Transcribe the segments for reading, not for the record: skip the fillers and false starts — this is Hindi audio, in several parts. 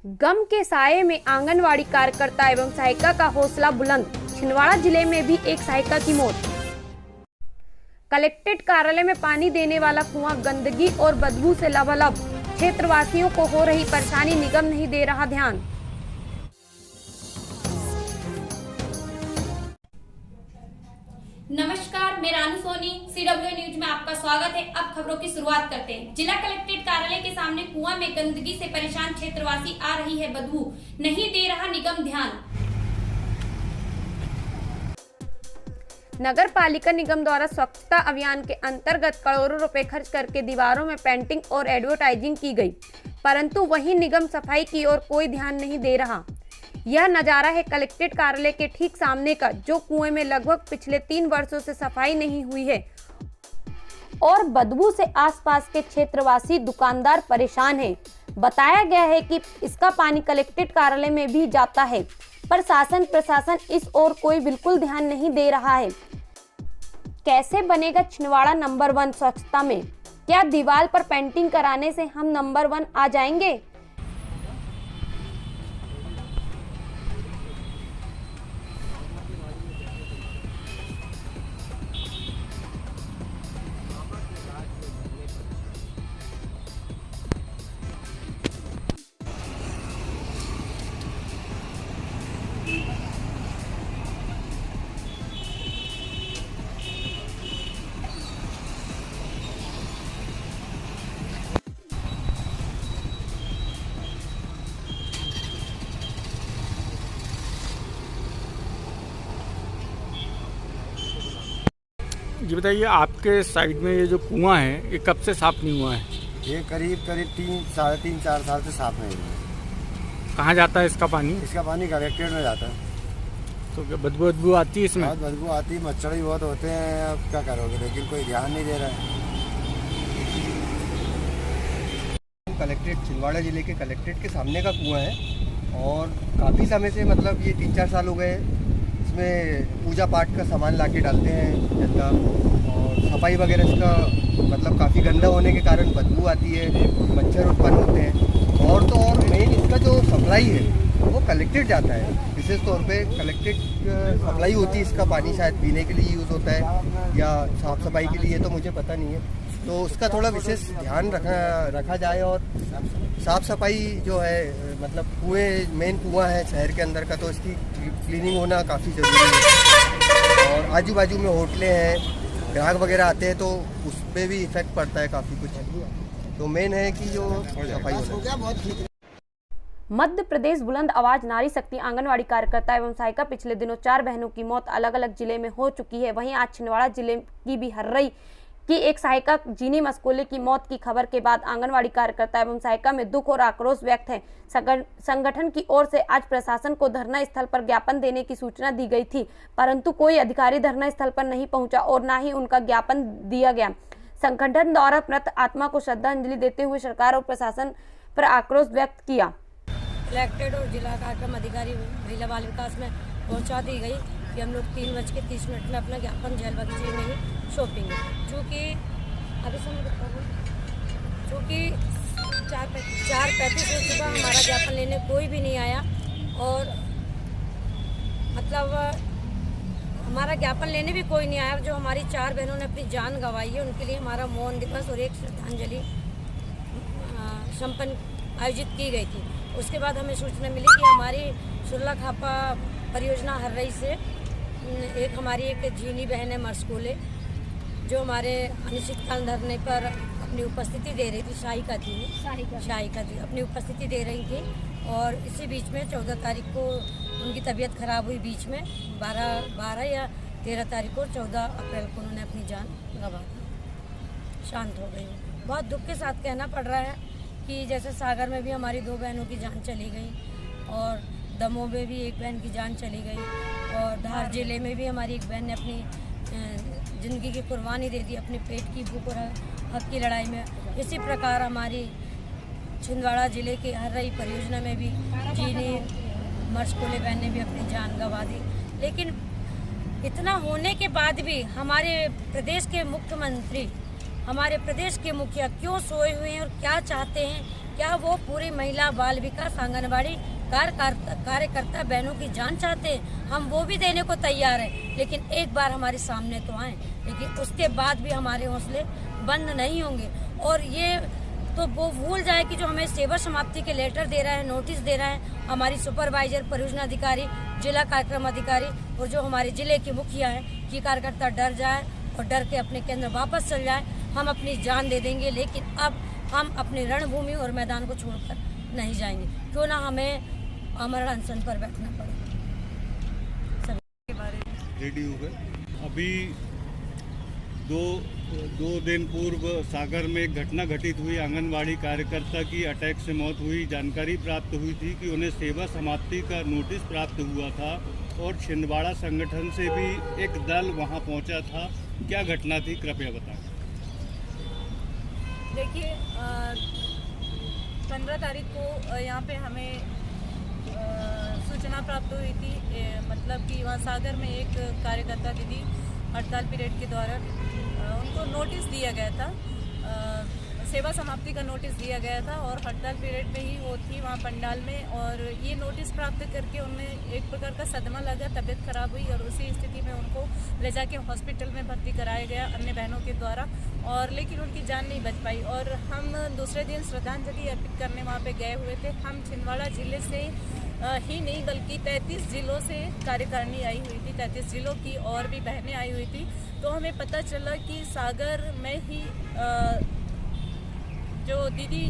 गम के साये में आंगनवाड़ी कार्यकर्ता एवं सहायिका का हौसला बुलंद। छिंदवाड़ा जिले में भी एक सहायिका की मौत। कलेक्ट्रेट कार्यालय में पानी देने वाला कुआं गंदगी और बदबू से लबालब। क्षेत्रवासियों को हो रही परेशानी, निगम नहीं दे रहा ध्यान। नमस्कार, मैं रानू सोनी, CW न्यूज में आपका स्वागत है। अब खबरों की शुरुआत करते हैं। जिला कलेक्ट्रेट कार्यालय के सामने कुआं में गंदगी से परेशान क्षेत्रवासी, आ रही है बदबू, नहीं दे रहा निगम ध्यान। नगर पालिका निगम द्वारा स्वच्छता अभियान के अंतर्गत करोड़ों रुपए खर्च करके दीवारों में पेंटिंग और एडवर्टाइजिंग की गई, परंतु वहीं निगम सफाई की ओर कोई ध्यान नहीं दे रहा। यह नजारा है कलेक्ट्रेट कार्यालय के ठीक सामने का, जो कुएं में लगभग पिछले 3 वर्षों से सफाई नहीं हुई है और बदबू से आसपास के क्षेत्रवासी दुकानदार परेशान हैं। बताया गया है कि इसका पानी कलेक्ट्रेट कार्यालय में भी जाता है, पर शासन प्रशासन इस ओर कोई बिल्कुल ध्यान नहीं दे रहा है। कैसे बनेगा छिंदवाड़ा नंबर 1 स्वच्छता में? क्या दीवार पर पेंटिंग कराने से हम नंबर 1 आ जाएंगे? जी बताइए, आपके साइड में ये जो कुआं है, ये कब से साफ नहीं हुआ है? ये करीब 3, साढ़े 3, 4 साल से साफ नहीं हुआ। कहाँ जाता है इसका पानी? इसका पानी कलेक्ट्रेट में जाता है। तो क्या बदबू आती है इसमें? बहुत बदबू आती है, मच्छर भी बहुत होते हैं। अब क्या करोगे, लेकिन कोई ध्यान नहीं दे रहा है। कलेक्ट्रेट छिंदवाड़ा जिले के कलेक्ट्रेट के सामने का कुआं है और काफ़ी समय से, मतलब ये 3-4 साल हो गए, इसमें पूजा पाठ का सामान लाके डालते हैं जनता, और सफाई वगैरह इसका मतलब काफ़ी गंदा होने के कारण बदबू आती है, मच्छर उत्पन्न होते हैं। और तो और मेन इसका जो सप्लाई है वो कलेक्ट्रेट जाता है, विशेष तौर पे कलेक्ट्रेट सप्लाई होती है। इसका पानी शायद पीने के लिए यूज़ होता है या साफ़ सफाई के लिए, तो मुझे पता नहीं है। तो उसका थोड़ा विशेष ध्यान रखा जाए और साफ़ सफाई जो है, मतलब कुएं, मेन कुआं है शहर के अंदर का, तो इसकी क्लीनिंग होना काफ़ी ज़रूरी है। और आजू बाजू में होटलें हैं, ग्राहक वगैरह आते हैं, तो उस पर भी इफेक्ट पड़ता है काफ़ी कुछ। तो मेन है कि जो सफाई होना। मध्य प्रदेश बुलंद आवाज नारी शक्ति आंगनवाड़ी कार्यकर्ता एवं सहायिका पिछले दिनों 4 बहनों की मौत अलग अलग जिले में हो चुकी है। वहीं आज छिंदवाड़ा जिले की भी हर्रई की एक सहायिका जीनी मस्कोले की मौत की खबर के बाद आंगनवाड़ी कार्यकर्ता एवं सहायिका में दुख और आक्रोश व्यक्त है। संगठन की ओर से आज प्रशासन को धरना स्थल पर ज्ञापन देने की सूचना दी गई थी, परंतु कोई अधिकारी धरना स्थल पर नहीं पहुंचा और न ही उनका ज्ञापन दिया गया। संगठन द्वारा मृत आत्मा को श्रद्धांजलि देते हुए सरकार और प्रशासन पर आक्रोश व्यक्त किया। कलेक्ट्रेट और जिला कार्यक्रम अधिकारी महिला बाल विकास में पहुंचा दी गई कि हम लोग 3:30 में अपना ज्ञापन जेल बगीचे में ही सौंपेंगे। चूँकि अभी समय चूँकि 4:35 से सुबह हमारा ज्ञापन लेने कोई भी नहीं आया और मतलब हमारा ज्ञापन लेने भी कोई नहीं आया। जो हमारी 4 बहनों ने अपनी जान गंवाई है, उनके लिए हमारा मौन दिवस और एक श्रद्धांजलि संपन्न आयोजित की गई थी। उसके बाद हमें सूचना मिली कि हमारी सुरला खापा परियोजना हर्रई से हमारी एक जीनी बहन है मस्कोले, जो हमारे अनिश्चितकाल धरने पर अपनी उपस्थिति दे रही थी। शाहिका थी अपनी उपस्थिति दे रही थी और इसी बीच में 14 तारीख को उनकी तबीयत खराब हुई। बीच में 12 या 13 तारीख को 14 अप्रैल को उन्होंने अपनी जान गंवा दी, शांत हो गई। बहुत दुख के साथ कहना पड़ रहा है कि जैसे सागर में भी हमारी 2 बहनों की जान चली गई और दमोह में भी एक बहन की जान चली गई और धार जिले में भी हमारी एक बहन ने अपनी ज़िंदगी की कुर्बानी दे दी अपने पेट की भूख और हक की लड़ाई में। इसी प्रकार हमारी छिंदवाड़ा जिले के हर्रई परियोजना में भी जीनी मस्कोले बहन ने भी अपनी जान गंवा दी। लेकिन इतना होने के बाद भी हमारे प्रदेश के मुख्यमंत्री, हमारे प्रदेश के मुखिया क्यों सोए हुए हैं और क्या चाहते हैं क्या वो पूरी महिला बाल विकास आंगनबाड़ी कार्यकर्ता बहनों की जान चाहते हैं? हम वो भी देने को तैयार हैं, लेकिन एक बार हमारे सामने तो आए, लेकिन उसके बाद भी हमारे हौसले बंद नहीं होंगे। और ये तो वो भूल जाए कि जो हमें सेवा समाप्ति के लेटर दे रहा है, नोटिस दे रहा है हमारी सुपरवाइजर, परियोजना अधिकारी, जिला कार्यक्रम अधिकारी और जो हमारे जिले के मुखिया हैं, कि कार्यकर्ता डर जाए और डर के अपने केंद्र वापस चल जाए। हम अपनी जान दे देंगे, लेकिन अब हम अपनी रणभूमि और मैदान को छोड़कर नहीं जाएंगे, क्यों ना हमें अमर अनशन पर बैठना पड़े। रेडी हो गए। अभी दो दिन पूर्व सागर में एक घटना घटित हुई, आंगनबाड़ी कार्यकर्ता की अटैक से मौत हुई। जानकारी प्राप्त हुई थी कि उन्हें सेवा समाप्ति का नोटिस प्राप्त हुआ था और छिंदवाड़ा संगठन से भी एक दल वहां पहुंचा था। क्या घटना थी, कृपया बताएं। देखिए, 15 तारीख को यहाँ पे हमें सूचना प्राप्त हुई थी, मतलब कि वहाँ सागर में एक कार्यकर्ता दीदी हड़ताल पीरियड के दौरान उनको नोटिस दिया गया था, सेवा समाप्ति का नोटिस दिया गया था और हड़ताल पीरियड में ही वो थी वहाँ पंडाल में। और ये नोटिस प्राप्त करके उन्हें एक प्रकार का सदमा लगा, तबीयत खराब हुई और उसी स्थिति में उनको ले जाके हॉस्पिटल में भर्ती कराया गया अन्य बहनों के द्वारा, और लेकिन उनकी जान नहीं बच पाई। और हम दूसरे दिन श्रद्धांजलि अर्पित करने वहाँ पे गए हुए थे। हम छिंदवाड़ा जिले से ही नहीं बल्कि 33 जिलों से कार्यकारिणी आई हुई थी, 33 जिलों की और भी बहनें आई हुई थी। तो हमें पता चला कि सागर में ही जो दीदी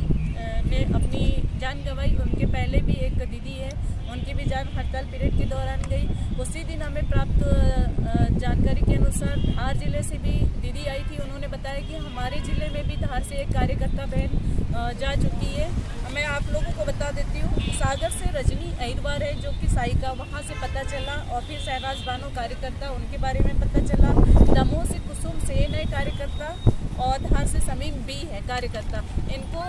ने अपनी जान गंवाई, उनके पहले भी एक दीदी है, उनकी भी जान हड़ताल पीरियड के दौरान गई। उसी दिन हमें प्राप्त जानकारी के अनुसार धार जिले से भी दीदी आई थी। उन्होंने बताया कि हमारे ज़िले में भी धार से एक कार्यकर्ता बहन जा चुकी है। मैं आप लोगों को बता देती हूँ, सागर से रजनी अहिरवार है जो कि साइका, वहाँ से पता चला। और फिर शहबाज बानो कार्यकर्ता, उनके बारे में पता चला। दमोह से कुसुम सेन है कार्यकर्ता और धार से समीम बी है कार्यकर्ता। इनको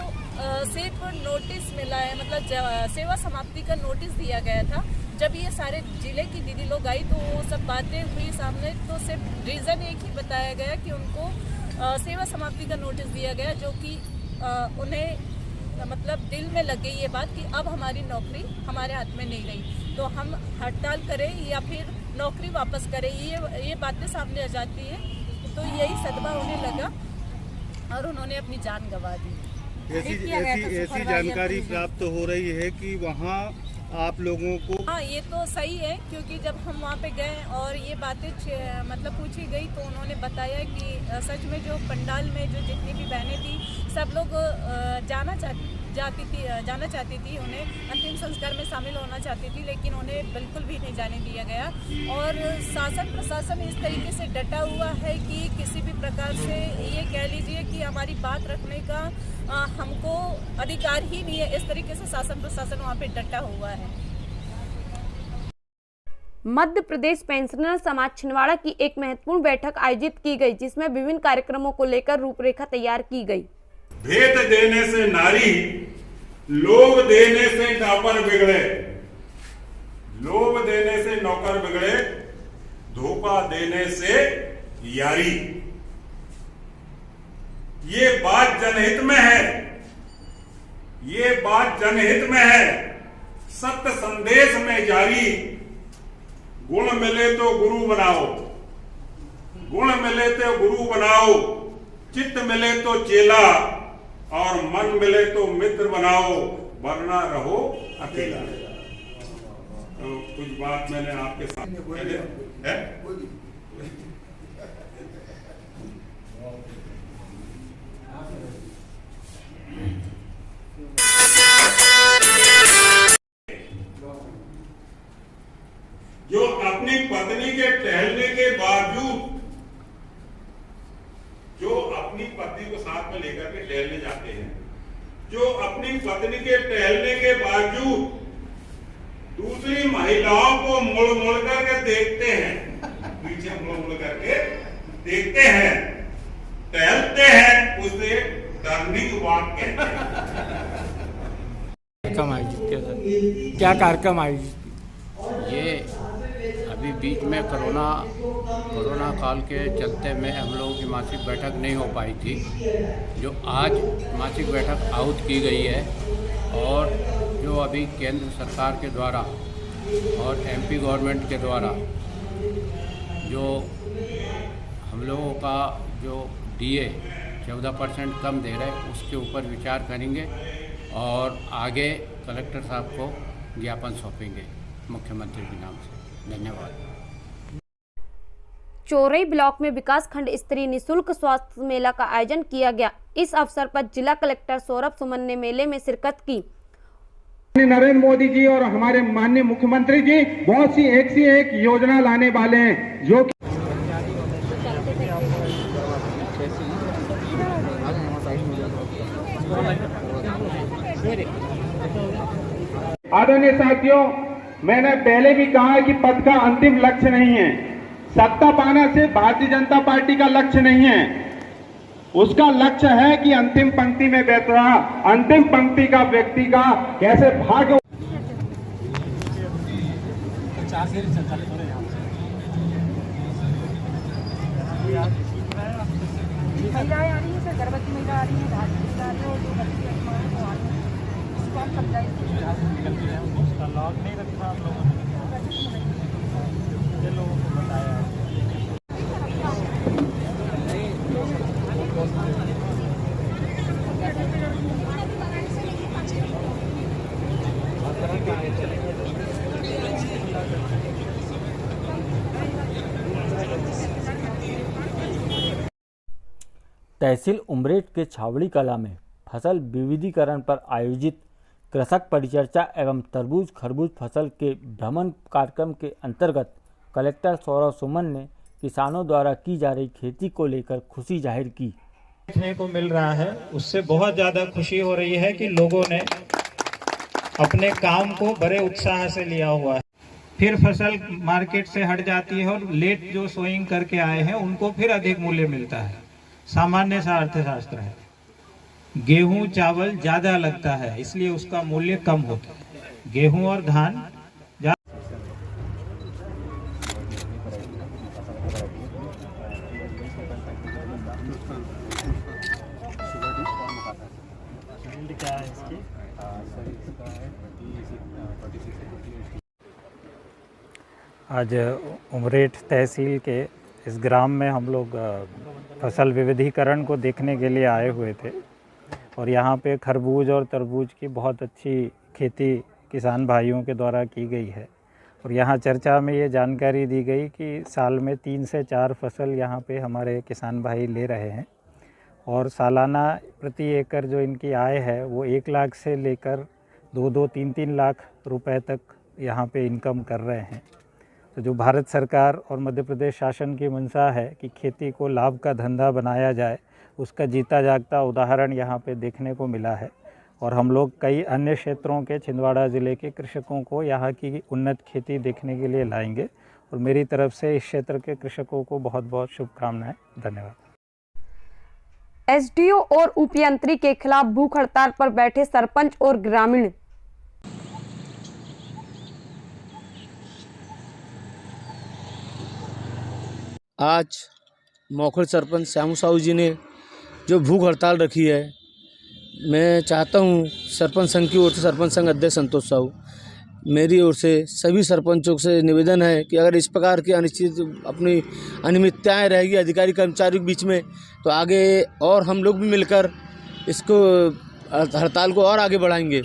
सिर्फ नोटिस मिला है, मतलब सेवा समाप्ति का नोटिस दिया गया था। जब ये सारे जिले की दीदी लोग आई तो वो सब बातें हुई सामने, तो सिर्फ रीज़न एक ही बताया गया कि उनको सेवा समाप्ति का नोटिस दिया गया, जो कि उन्हें मतलब दिल में लग गई ये बात कि अब हमारी नौकरी हमारे हाथ में नहीं रही, तो हम हड़ताल करें या फिर नौकरी वापस करें, ये बातें सामने आ जाती है। तो यही सदमा उन्हें लगा और उन्होंने अपनी जान गंवा दी। ऐसी जानकारी प्राप्त हो रही है कि वहाँ आप लोगों को, हाँ ये तो सही है, क्योंकि जब हम वहाँ पे गए और ये बातें मतलब पूछी गई तो उन्होंने बताया कि सच में जो पंडाल में जो जितनी भी बहनें थी सब लोग जाना चाहती थी, उन्हें अंतिम संस्कार में शामिल होना चाहती थी, लेकिन उन्हें बिल्कुल भी नहीं जाने दिया गया। और शासन प्रशासन इस तरीके से डटा हुआ है कि किसी भी प्रकार से ये कह लीजिए कि हमारी बात रखने का हमको अधिकार ही नहीं है। इस तरीके से शासन प्रशासन वहाँ पे डटा हुआ है। मध्य प्रदेश पेंशनर समाज छिंदवाड़ा की एक महत्वपूर्ण बैठक आयोजित की गई, जिसमें विभिन्न कार्यक्रमों को लेकर रूपरेखा तैयार की गई। भेद देने से नारी, लोभ देने से नौकर बिगड़े, लोभ देने से नौकर बिगड़े, धोखा देने से यारी। ये बात जनहित में है, ये बात जनहित में है, सत्य संदेश में जारी। गुण मिले तो गुरु बनाओ, गुण मिले तो गुरु बनाओ, चित्त मिले तो चेला और मन मिले तो मित्र बनाओ, वरना रहो अकेला। तो कुछ बात मैंने आपके सामने है। जो अपनी पत्नी के टहलने के बावजूद, जो अपनी पत्नी को साथ में लेकर के टहलने जाते हैं, जो अपनी पत्नी के टहलने के बावजूद दूसरी महिलाओं को मुड़ मुड़ करके देखते हैं, पीछे मुड़ मुड़ करके देखते हैं, टहलते हैं, उसे टर्निंग वॉक कहते हैं। कार्यक्रम आयोजित किया था, क्या कार्यक्रम आयोजित? ये अभी बीच में कोरोना काल के चलते में हम लोगों की मासिक बैठक नहीं हो पाई थी, जो आज मासिक बैठक आहूत की गई है। और जो अभी केंद्र सरकार के द्वारा और एमपी गवर्नमेंट के द्वारा जो हम लोगों का जो डीए 14% कम दे रहे, उसके ऊपर विचार करेंगे और आगे कलेक्टर साहब को ज्ञापन सौंपेंगे मुख्यमंत्री के नाम से। धन्यवाद। चोरई ब्लॉक में विकास खंड स्तरीय निःशुल्क स्वास्थ्य मेला का आयोजन किया गया। इस अवसर पर जिला कलेक्टर सौरभ सुमन ने मेले में शिरकत की। नरेंद्र मोदी जी और हमारे माननीय मुख्यमंत्री जी बहुत सी एक योजना लाने वाले हैं, जो आदरणीय साथियों, मैंने पहले भी कहा कि पद का अंतिम लक्ष्य नहीं है, सत्ता पाना से भारतीय जनता पार्टी का लक्ष्य नहीं है। उसका लक्ष्य है कि अंतिम पंक्ति में बैठ रहा अंतिम पंक्ति का व्यक्ति का कैसे भाग्य। महिलाएं आ रही है सर, गर्भवती महिला आ रही है, धात्री आ रही है और जो बच्ची आयुष्मान को आ रही है, उसको हम समझाएंगे। उसका लाभ नहीं रखा आप लोगों ने, ये लोगों को बताया। तहसील उमरेठ के छावड़ी कला में फसल विविधीकरण पर आयोजित कृषक परिचर्चा एवं तरबूज खरबूज फसल के भ्रमण कार्यक्रम के अंतर्गत कलेक्टर सौरभ सुमन ने किसानों द्वारा की जा रही खेती को लेकर खुशी जाहिर की। देखने को मिल रहा है, उससे बहुत ज़्यादा खुशी हो रही है कि लोगों ने अपने काम को बड़े उत्साह से लिया हुआ है। फिर फसल मार्केट से हट जाती है और लेट जो सोइंग करके आए हैं उनको फिर अधिक मूल्य मिलता है। सामान्य सा अर्थशास्त्र है, गेहूं चावल ज्यादा लगता है इसलिए उसका मूल्य कम होता है। गेहूं और धान आज उमरेठ तहसील के इस ग्राम में हम लोग फसल विविधीकरण को देखने के लिए आए हुए थे और यहाँ पे खरबूज और तरबूज की बहुत अच्छी खेती किसान भाइयों के द्वारा की गई है। और यहाँ चर्चा में ये जानकारी दी गई कि साल में 3 से 4 फसल यहाँ पे हमारे किसान भाई ले रहे हैं और सालाना प्रति एकड़ जो इनकी आय है वो 1 लाख से लेकर 2-2, 3-3 लाख रुपए तक यहाँ पे इनकम कर रहे हैं। तो जो भारत सरकार और मध्य प्रदेश शासन की मंशा है कि खेती को लाभ का धंधा बनाया जाए, उसका जीता जागता उदाहरण यहाँ पे देखने को मिला है। और हम लोग कई अन्य क्षेत्रों के छिंदवाड़ा ज़िले के कृषकों को यहाँ की उन्नत खेती देखने के लिए लाएंगे और मेरी तरफ से इस क्षेत्र के कृषकों को बहुत बहुत शुभकामनाएं। धन्यवाद। एसडीओ और उपयंत्री के खिलाफ भूख हड़ताल पर बैठे सरपंच और ग्रामीण। आज मौखड़ सरपंच श्यामू साहू जी ने जो भूख हड़ताल रखी है, मैं चाहता हूं सरपंच संघ की ओर से सरपंच संघ अध्यक्ष संतोष साहू, मेरी ओर से सभी सरपंचों से निवेदन है कि अगर इस प्रकार की अनिश्चित अपनी अनियमितताएं रहेगी अधिकारी कर्मचारियों के बीच में, तो आगे और हम लोग भी मिलकर इसको हड़ताल को और आगे बढ़ाएंगे।